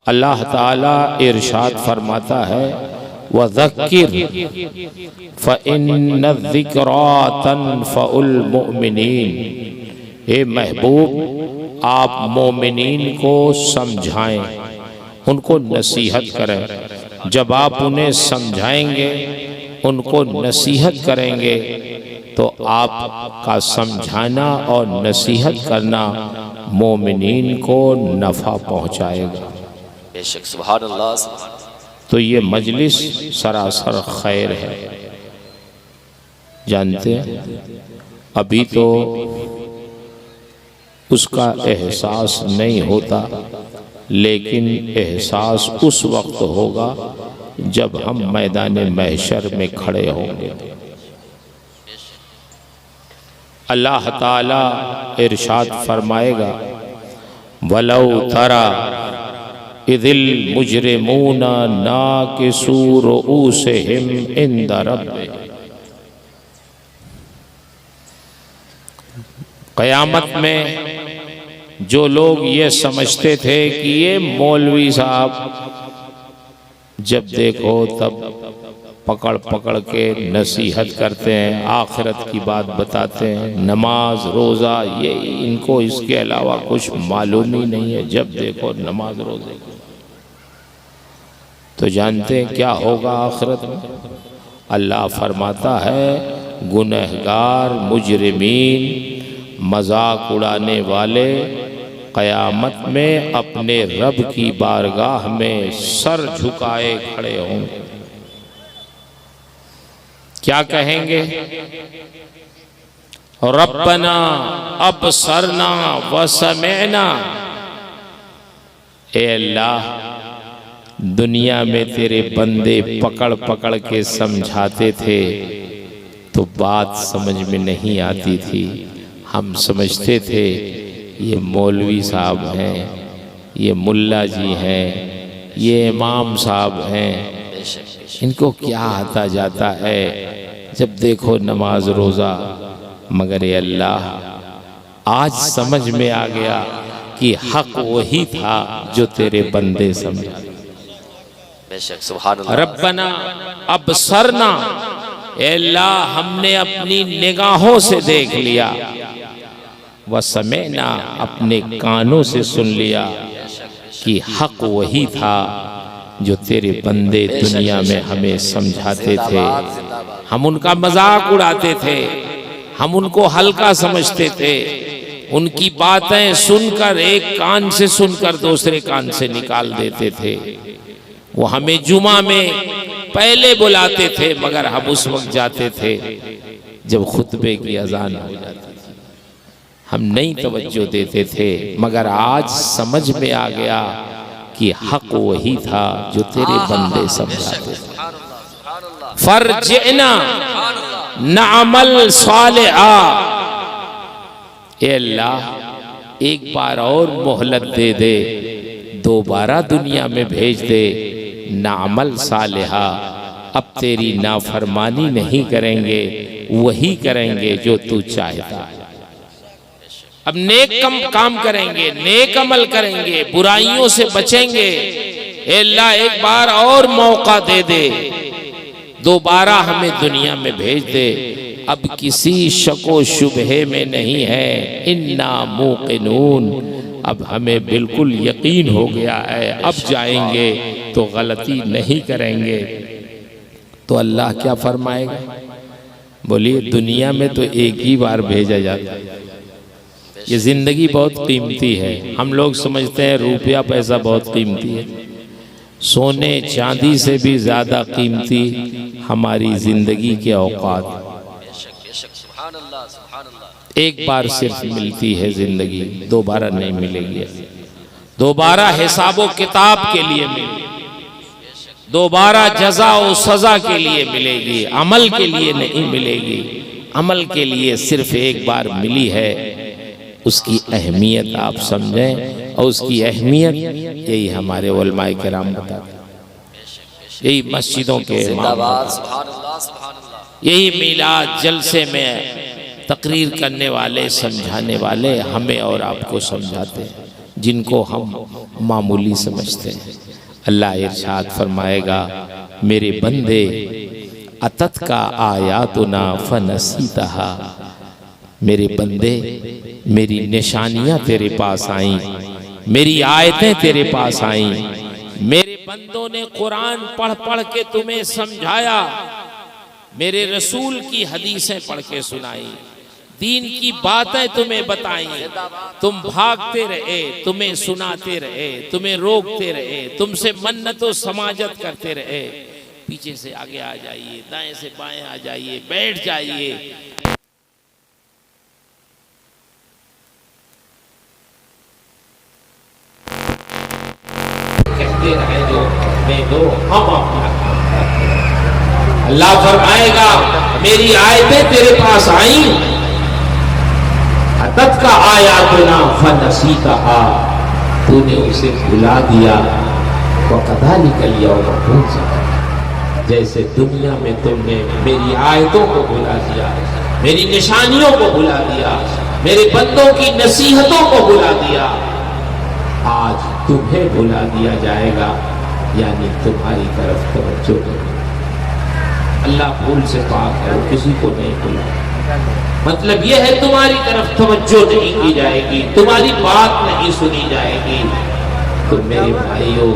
اللہ تعالی ارشاد فرماتا ہے وَذَكِّرْ فَإِنَّ الذِّكْرَىٰ تَنفَعُ الْمُؤْمِنِينَ۔ اے محبوب آپ مومنین کو سمجھائیں، ان کو نصیحت کریں۔ جب آپ انہیں سمجھائیں گے، ان کو نصیحت کریں گے تو آپ کا سمجھانا اور نصیحت کرنا مومنین کو نفع پہنچائے گا۔ بے شک، سبحان اللہ، سبحان اللہ۔ تو یہ مجلس سراسر خیر ہے، جانتے ہیں ابھی تو اس کا احساس نہیں ہوتا، لیکن احساس اس وقت ہوگا جب ہم میدان محشر میں کھڑے ہوں گے۔ اللہ تعالی ارشاد فرمائے گا وَلَوْ تَرَى اِذِ الْمُجْرِمُونَ نَاكِسُو رُؤُوسِهِمْ عِنْدَ رَبِّهِمْ۔ قیامت میں جو لوگ یہ سمجھتے تھے کہ یہ مولوی صاحب جب دیکھو تب پکڑ پکڑ کے نصیحت کرتے ہیں، آخرت کی بات بتاتے ہیں، نماز روزہ یہ ان کو اس کے علاوہ کچھ معلوم ہی نہیں ہے، جب دیکھو نماز روزے کی، تو جانتے ہیں کیا ہوگا آخرت میں؟ اللہ فرماتا ہے گنہگار مجرمین مذاق اڑانے والے قیامت میں اپنے رب کی بارگاہ میں سر جھکائے کھڑے ہوں گے۔ کیا کہیں گے؟ ربنا ابصرنا وسمعنا۔ اے اللہ، دنیا میں تیرے بندے پکڑ پکڑ کے سمجھاتے تھے تو بات سمجھ میں نہیں آتی تھی، ہم سمجھتے تھے یہ مولوی صاحب ہیں، یہ ملا جی ہیں، یہ امام صاحب ہیں، ان کو کیا آتا جاتا ہے، جب دیکھو نماز روزہ۔ مگر اے اللہ، آج سمجھ میں آ گیا کہ حق وہی تھا جو تیرے بندے سمجھا۔ بے شک، سبحان اللہ۔ ربنا ابصرنا، اے اللہ ہم نے اپنی نگاہوں سے دیکھ لیا، وسمعنا اپنے کانوں سے سن لیا کہ حق وہی تھا جو تیرے بندے دنیا میں ہمیں سمجھاتے تھے، ہم ان کا مذاق اڑاتے تھے، ہم ان کو ہلکا سمجھتے تھے، ان کی باتیں سن کر ایک کان سے سن کر دوسرے کان سے نکال دیتے تھے۔ وہ ہمیں جمعہ میں پہلے بلاتے تھے مگر ہم اس وقت جاتے تھے جب خطبے کی اذان ہو جاتی تھی، ہم نہیں توجہ دیتے تھے، مگر آج سمجھ میں آ گیا کہ حق وہی تھا جو تیرے بندے سمجھاتے تھے۔ فرجعنا نعمل صالحا، اے اللہ ایک بار اور مہلت دے دے، دوبارہ دنیا میں بھیج دے، نعمل صالحا، اب تیری نافرمانی نہیں کریں گے، وہی کریں گے جو تو چاہتا ہے، اب نیک کام کریں گے، نیک عمل کریں گے، برائیوں سے بچیں گے۔ اے اللہ ایک بار اور موقع دے دے، دوبارہ ہمیں دنیا میں بھیج دے، اب کسی شک و شبہے میں نہیں ہے، انا موقنون، اب ہمیں بالکل یقین ہو گیا ہے، اب جائیں گے تو غلطی نہیں کریں گے۔ تو اللہ کیا فرمائے گا؟ بولیے دنیا میں تو ایک ہی بار بھیجا جاتا ہے، یہ زندگی بہت قیمتی ہے، ہم لوگ سمجھتے ہیں روپیہ پیسہ بہت قیمتی ہے، سونے چاندی سے بھی زیادہ قیمتی ہماری زندگی کے اوقات۔ ایک بار صرف ملتی ہے زندگی، دوبارہ نہیں ملے گی، دوبارہ حساب و کتاب کے لیے ملے گی، دوبارہ جزا و سزا کے لیے ملے گی، عمل کے لیے نہیں ملے گی۔ عمل کے لیے صرف ایک بار ملی ہے، اس کی اہمیت آپ سمجھیں، اور اس کی اہمیت یہی ہمارے علماء کرام بتاتے ہیں، یہی مسجدوں کے امام، یہی میلاد جلسے میں تقریر کرنے والے، سمجھانے والے ہمیں اور آپ کو سمجھاتے ہیں۔ جن کو ہم معمولی سمجھتے ہیں۔ اللہ ارشاد فرمائے گا میرے بندے اتت کا آیاتنا فنسیتہا، میرے بندے میری نشانیاں تیرے پاس آئیں، میری آیتیں تیرے پاس آئیں، میرے بندوں نے قرآن پڑھ پڑھ کے تمہیں سمجھایا، میرے رسول کی حدیثیں پڑھ کے سنائی، دین کی باتیں تمہیں بتائیں، تم بھاگتے رہے، تمہیں سناتے رہے، تمہیں روکتے رہے، تم سے منت و سماجت کرتے رہے، پیچھے سے آگے آ جائیے، دائیں سے بائیں آ جائیے، بیٹھ جائیے۔ کہتے رہے جو میں دو ہم اپنا کام کرتے ہیں۔ اللہ فرمائے گا میری آیتیں تیرے پاس آئیں، اتت کا آیاتنا فنسیتہا، تو نے اسے بھلا دیا، وَكَذَلِكَ الْيَوْمَ تُنسَىٰ، جیسے دنیا میں تم نے میری آیتوں کو بھلا دیا، میری نشانیوں کو بھلا دیا، میرے بندوں کی نصیحتوں کو بھلا دیا، آج تمہیں بھلا دیا جائے گا، یعنی تمہاری طرف توجہ کرے۔ اللہ بھول سے پاک ہے، وہ کسی کو نہیں بھلا۔ مطلب یہ ہے تمہاری طرف توجہ نہیں کی جائے گی، تمہاری بات نہیں سنی جائے گی۔ تو میرے بھائیوں،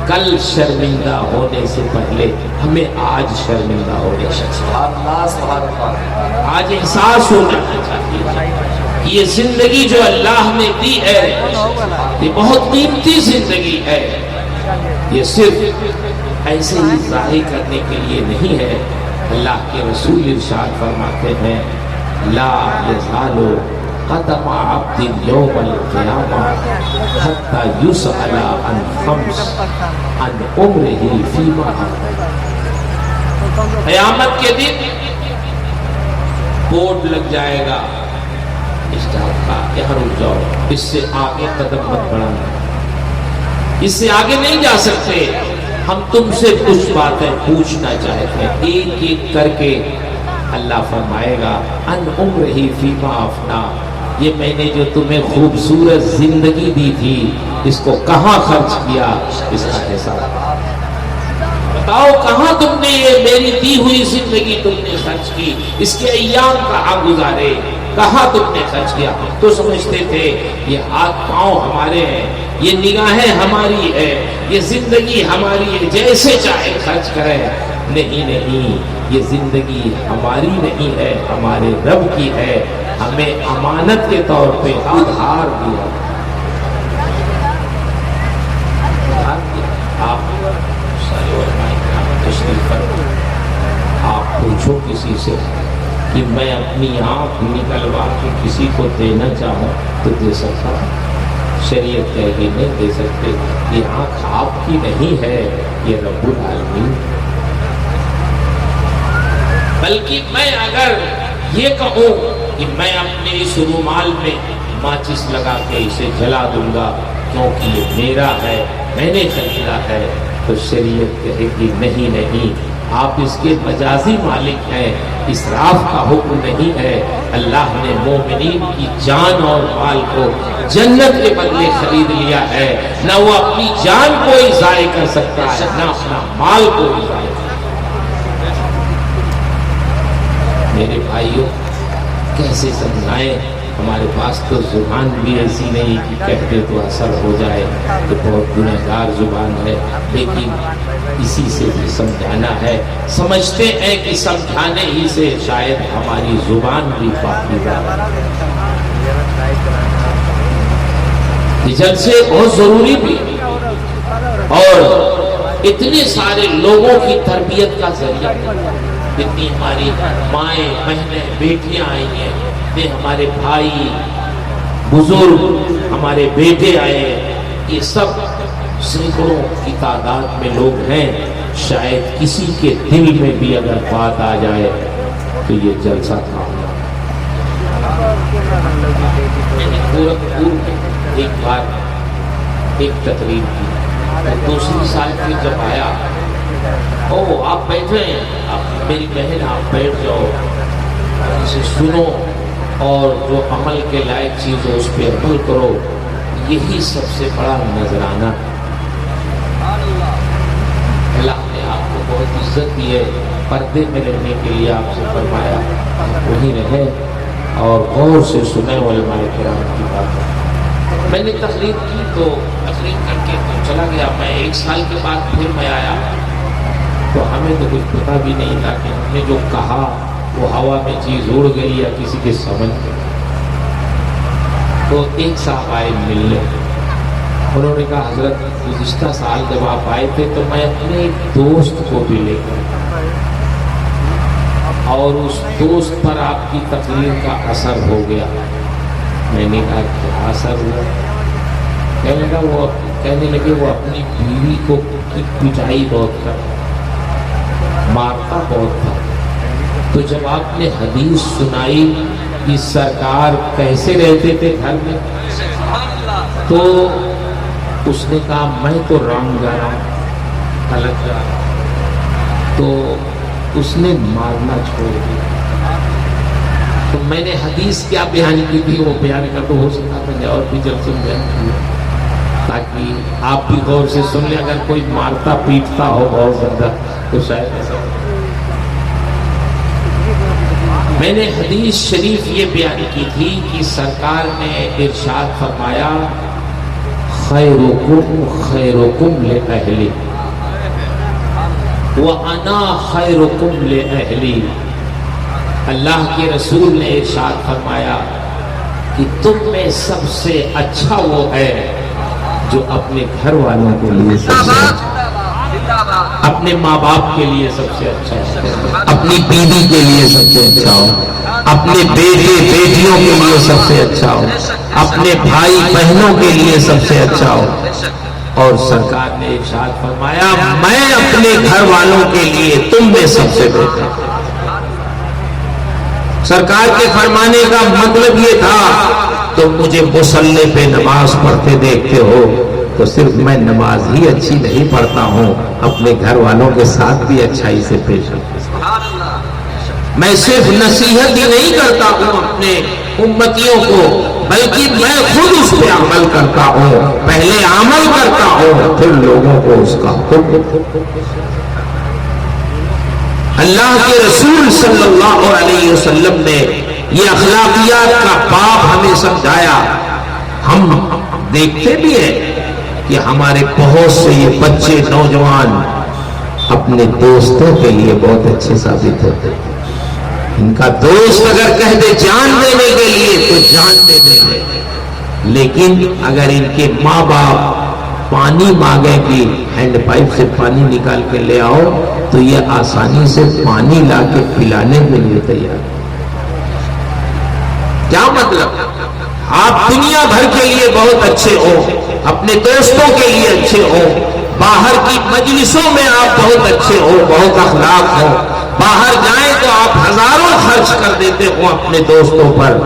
کل شرمندہ ہونے سے پہلے ہمیں آج شرمندہ ہونے چاہیے، آج احساس ہونا چاہیے۔ یہ زندگی جو اللہ نے دی ہے یہ بہت قیمتی زندگی ہے، یہ صرف ایسے ہی ظاہر کرنے کے لیے نہیں ہے۔ اللہ کے رسول ارشاد فرماتے ہیں لا یزال قدم عبد یوم القیامہ حتی یسأل عن خمس عن عمرہ فیما افنی، قیامت کے دن بورڈ لگ جائے گا اسٹاف کا، یہاں رک جاؤ، اس سے آگے قدم مت بڑھانا، اس سے آگے نہیں جا سکتے، ہم تم سے کچھ باتیں پوچھنا چاہتے ہیں، ایک ایک کر کے۔ اللہ فرمائے گا ان عمرہ فیما افنا، یہ میں نے جو تمہیں خوبصورت زندگی دی تھی اس کو کہاں خرچ کیا، اس کا حساب بتاؤ، کہاں تم نے یہ میری دی ہوئی زندگی تم نے خرچ کی، اس کے ایام کہاں گزارے، کہاں تم نے خرچ کیا۔ ہم تو سمجھتے تھے یہ ہاتھ پاؤں ہمارے ہیں، یہ نگاہیں ہماری ہے، یہ زندگی ہماری ہے، جیسے چاہے خرچ کرے۔ نہیں نہیں، یہ زندگی ہماری نہیں ہے، ہمارے رب کی ہے، ہمیں امانت کے طور پہ ادھار دیا۔ آپ تشریف فرمائیں، آپ پوچھو کسی سے کہ میں اپنی آنکھ نکلوا کے کسی کو دینا چاہوں تو دے سکتا ہوں؟ شریعت کہے گی نہیں دے سکتے، یہ آنکھ آپ کی نہیں ہے، یہ رب العالمین۔ بلکہ میں اگر یہ کہوں کہ میں اپنے اس رومال میں ماچس لگا کے اسے جلا دوں گا کیونکہ یہ میرا ہے، میں نے خریدا ہے، تو شریعت کہے گی نہیں نہیں، آپ اس کے مجازی مالک ہیں، اسراف کا حکم نہیں ہے۔ اللہ نے مومنین کی جان اور مال کو جنت کے بدلے خرید لیا ہے، نہ وہ اپنی جان کو ہی ضائع کر سکتا ہے نہ اپنا مال کو ہی ضائع کر سکتا ہے۔ میرے بھائیوں، کیسے سمجھائیں، ہمارے پاس تو زبان بھی ایسی نہیں کہ کہتے تو اثر ہو جائے، تو بہت گنہگار زبان ہے، لیکن اسی سے بھی سمجھانا ہے۔ سمجھتے ہیں کہ سمجھانے ہی سے شاید ہماری زبان بھی پاکیزہ ہے۔ یہ جلسے بہت ضروری بھی اور اتنے سارے لوگوں کی تربیت کا ذریعہ ہے۔ اتنی ہماری مائیں بہنیں بیٹیاں آئی ہیں، اتنے ہمارے بھائی بزرگ ہمارے بیٹے آئے ہیں، یہ سب سینکڑوں کی تعداد میں لوگ ہیں۔ شاید کسی کے دل میں بھی اگر بات آ جائے تو یہ جلسہ تھا۔ میں نے گورکھپور میں ایک بار ایک تقریر کی، دوسری سال پھر جب آیا، او آپ بیٹھے ہیں، آپ میری بہن آپ بیٹھ جاؤ، اسے سنو اور جو عمل کے لائق چیز ہے اس پہ عمل کرو۔ یہی سب سے بڑا نذرانہ ہے۔ اللہ نے آپ کو بہت عزت دی ہے، پردے میں رہنے کے لیے آپ سے فرمایا وہیں رہے اور غور سے سنے علماء کرام کی بات۔ میں نے تقریر کی تو تقریر کر کے تو چلا گیا، میں 1 سال کے بعد پھر میں آیا تو ہمیں تو کچھ پتا بھی نہیں تھا کہ ہم نے جو کہا وہ ہوا میں چیز اڑ گئی یا کسی کے سمجھ میں۔ تو ایک صاحب آئے ملنے، انہوں نے کہا حضرت گزشتہ سال جب آپ آئے تھے تو میں اپنے ایک دوست کو بھی لے گیا اور اس دوست پر آپ کی تقریر کا اثر ہو گیا۔ میں نے کہا کیا اثر ہوا؟ کہنے لگے وہ اپنی بیوی کو پٹائی بہت کرتا، مارتا بہت تھا۔ تو جب آپ نے حدیث سنائی کہ سرکار کیسے رہتے تھے گھر میں، تو اس نے کہا میں تو رنگ جا رہا ہوں، الگ جا رہا ہوں۔ تو اس نے مارنا چھوڑ دیا۔ تو میں نے حدیث کیا بیان کی تھی وہ بیان کر تو ہو سکتا میں نے اور بھی جلد سے بیان کیا تاکہ آپ بھی غور سے سن لیں۔ اگر کوئی مارتا پیٹتا ہو بہت زیادہ تو شاید ایسا۔ میں نے حدیث شریف یہ بیان کی تھی کہ سرکار نے ارشاد فرمایا خیرکم خیرکم لأہلی وَأَنَا خَيْرُكُمْ لِأَهْلِي۔ اللہ کے رسول نے ارشاد فرمایا کہ تم میں سب سے اچھا وہ ہے جو اپنے گھر والوں کے لیے سب سے اچھا، اپنے ماں باپ کے لیے سب سے اچھا ہو، اپنی بیوی کے لیے سب سے اچھا ہو، اپنے بیٹے بیٹیوں کے لیے سب سے اچھا ہو، اپنے بھائی بہنوں کے لیے سب سے اچھا ہو۔ اور سرکار نے ارشاد فرمایا میں اپنے گھر والوں کے لیے تم میں سب سے بہتر ہوں۔ سرکار کے فرمانے کا مطلب یہ تھا تم مجھے مصلی پہ نماز پڑھتے دیکھتے ہو تو صرف میں نماز ہی اچھی نہیں پڑھتا ہوں، اپنے گھر والوں کے ساتھ بھی اچھائی سے پیش آتا۔ میں صرف نصیحت ہی نہیں کرتا ہوں اپنے امتیوں کو، بلکہ میں خود اس پہ عمل کرتا ہوں، پہلے عمل کرتا ہوں پھر لوگوں کو اس کا حکم۔ اللہ کے رسول صلی اللہ علیہ وسلم نے یہ اخلاقیات کا باب ہمیں سمجھایا۔ ہم دیکھتے بھی ہیں کہ ہمارے بہت سے یہ بچے نوجوان اپنے دوستوں کے لیے بہت اچھے ثابت ہوتے ہیں۔ ان کا دوست اگر کہہ دے جان دینے کے لیے تو جان دے دیں گے، لیکن اگر ان کے ماں باپ پانی مانگے کہ ہینڈ پائپ سے پانی نکال کے لے آؤ تو یہ آسانی سے پانی لا کے پلانے کے لیے تیار۔ کیا مطلب؟ آپ دنیا بھر کے لیے بہت اچھے ہو، اپنے دوستوں کے لیے اچھے ہو، باہر کی مجلسوں میں آپ بہت اچھے ہو، بہت اخلاق ہو، باہر جائیں تو آپ ہزاروں خرچ کر دیتے ہو اپنے دوستوں پر،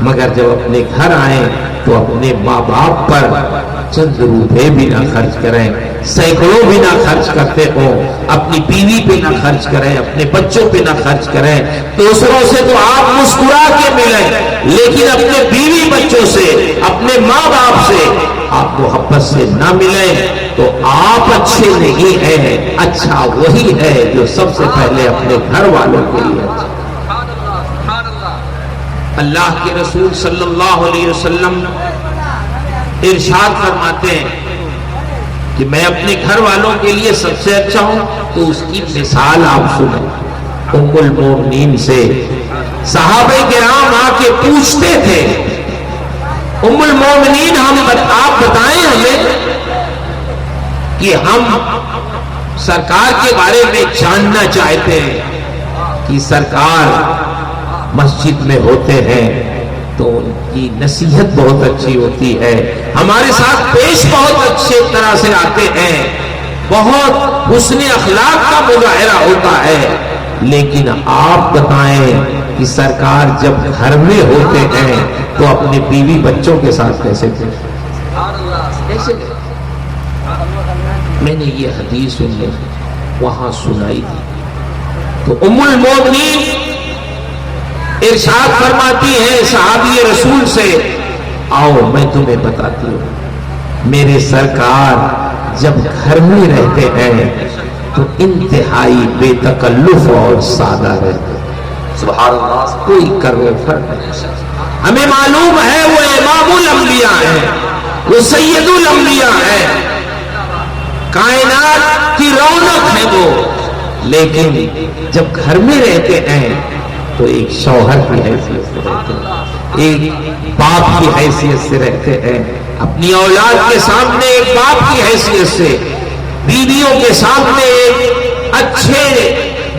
مگر جب اپنے گھر آئیں تو اپنے ماں باپ پر چند روپے بھی نہ خرچ کریں، سینکڑوں بھی نہ خرچ کرتے ہو، اپنی بیوی پہ نہ خرچ کریں، اپنے بچوں پہ نہ خرچ کریں۔ دوسروں سے تو آپ مسکرا کے ملیں، لیکن اپنے بیوی بچوں سے، اپنے ماں باپ سے آپ محبت سے نہ ملیں تو آپ اچھے نہیں ہیں۔ اچھا وہی ہے جو سب سے پہلے اپنے گھر والوں کے لیے اچھا۔ اللہ کے رسول صلی اللہ علیہ وسلم ارشاد فرماتے ہیں کہ میں اپنے گھر والوں کے لیے سب سے اچھا ہوں، تو اس کی مثال آپ سنیں۔ ام المومنین سے صحابہ کرام آ کے پوچھتے تھے ام المومنین آپ بتائیں ہمیں کہ ہم سرکار کے بارے میں جاننا چاہتے ہیں کہ سرکار مسجد میں ہوتے ہیں تو ان کی نصیحت بہت اچھی ہوتی ہے، ہمارے ساتھ پیش بہت اچھے طرح سے آتے ہیں، بہت حسن اخلاق کا مظاہرہ ہوتا ہے، لیکن آپ بتائیں کہ سرکار جب گھر میں ہوتے ہیں تو اپنے بیوی بچوں کے ساتھ کیسے تھے؟ میں نے یہ حدیث وہاں سنائی تھی تو ام المومنین ارشاد فرماتی ہے صحابی رسول سے، آؤ میں تمہیں بتاتی ہوں میرے سرکار جب گھر میں رہتے ہیں تو انتہائی بے تکلف اور سادہ رہتے ہیں، سبحان اللہ کوئی کرو فرق نہیں۔ ہمیں معلوم ہے وہ امام الانبیاء ہے، وہ سید الانبیاء ہے، کائنات کی رونق ہے وہ، لیکن جب گھر میں رہتے ہیں تو ایک شوہر کی حیثیت سے رہتے ہیں، ایک باپ کی حیثیت سے رہتے ہیں، اپنی اولاد کے سامنے ایک باپ کی حیثیت سے، بیویوں کے سامنے ایک اچھے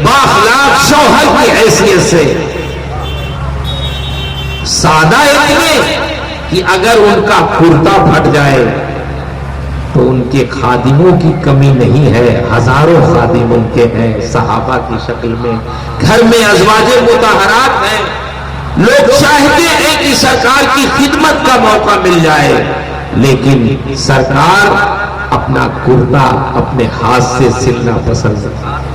بااخلاق شوہر کی حیثیت سے، سادہ اتنے کہ اگر ان کا کرتا پھٹ جائے تو ان کے خادموں کی کمی نہیں ہے، ہزاروں خادم ان کے ہیں صحابہ کی شکل میں، گھر میں ازواج مطہرات ہیں، لوگ چاہتے ہیں کہ سرکار کی خدمت کا موقع مل جائے، لیکن سرکار اپنا کرتا اپنے ہاتھ سے سلنا پسند کرتے ہیں۔